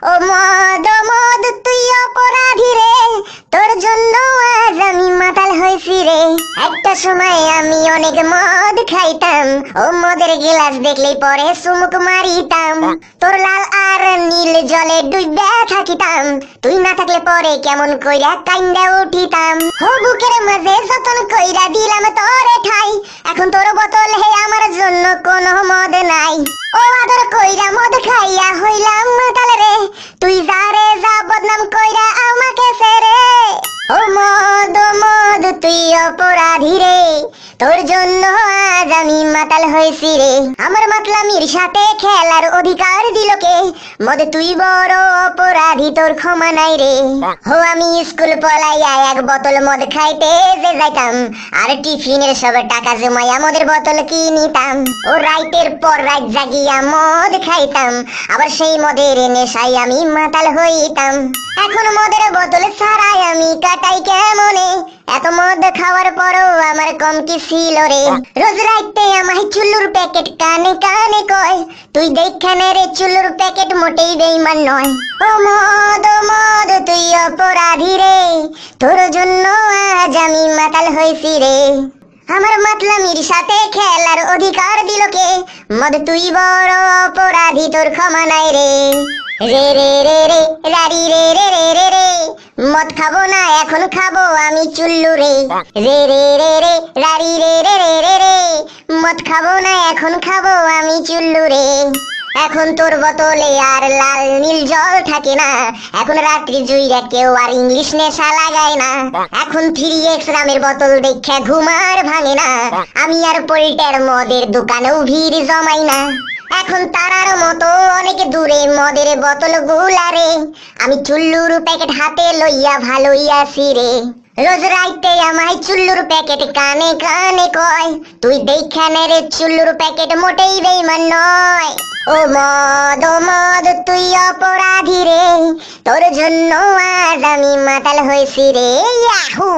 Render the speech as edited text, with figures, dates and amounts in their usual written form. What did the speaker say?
ও মদ তুই অপরাধী রে, তোর জন্য আজ আমি মাতাল হয়েছি রে। একটা সময় আমি অনেক মদ খাইতাম, ও মদের গিলাস দেখলেই পরে চুমুক মারিতাম। তোর লাল আর নীল জলে ডুইবা থাকিতাম, তুই না থাকলে পরে কেমন কইরা কাইন্দা উঠিতাম। ও বুকের মাঝে যতন কইরা দিলাম তোরে ঠাই, এখন তোর বোতল হে আমার জন্য কোনো মদ নাই। ও আদর কইরা মদ খাইয়া হইলাম মাতাল রে, তুই যারে যা বদনাম কইরা আমাকে ছেড়ে। ও মদ তুই অপরাধী রে, তোর জন্য আজ আমি মাতাল হয়েছি রে। আমার মাতলামির সাথে খেলার অধিকার দিল কে? মদ তুই বড় অপরাধী, তোর ক্ষমা নাই রে। হো আমি স্কুল পলাইয়া এক বোতল মদ খাইতে যে যাইতাম, আর টিফিনের সব টাকা জমাইয়া মদের বোতল কিনিতাম। ও রাইতের পর রাত জাগিয়া মদ খাইতাম, আবার সেই মদের নেশায় আমি মাতাল হইতাম। এখন মদের বোতল ছাড়াই আমি কাটাই কেমনে? এত মদ খাওয়ার পরও আমার কম কি ছিল রে? রোজ রাইতে আমায় চুল্লুর প্যাকেট কানে কানে কয়, তুই দেখখানে রে চুল্লুর প্যাকেট মোটেই বেঈমান নয়। ও মদ তুই অপরাধী রে, তোর জন্য আজ আমি মাতাল হয়েছি রে। আমার মাতলামির সাথে খেলার অধিকার দিল কে? মদ তুই বড় অপরাধী, তোর ক্ষমা নাই রে। রে রে রে রে রারি রে রে রে রে রে, মদ খাবো না এখন খাবো আমি চুল্লু রে। রে রে রে রে রারি রে রে রে রে রে, মদ খাবো না এখন খাবো আমি চুল্লু রে। এখন তোর বোতলে আর লাল নীল জল থাকে না, এখন রাত্রি জুইরা কেউ আর ইংলিশ নেশা লাগায় না। এখন 3X রামের বোতল দেখে ঘুমার ভাঙে না, আমি আর পল্টের মদের দোকানেও ভিড় জমাই না। এখন তারার মতো অনেক দূরে মদের বোতল গুলারে, আমি চুল্লুর প্যাকেট হাতে লইয়া ভালোই আছি রে। রোজ রাইতে আমায় চুল্লুর প্যাকেট কানে কানে কয়, তুই দেখখানে রে চুল্লুর প্যাকেট মোটেই বেঈমান নয়। ও মদ তুই অপরাধী রে, তোর জন্য আজ আমি মাতাল হয়েছি রে। ইয়াহু।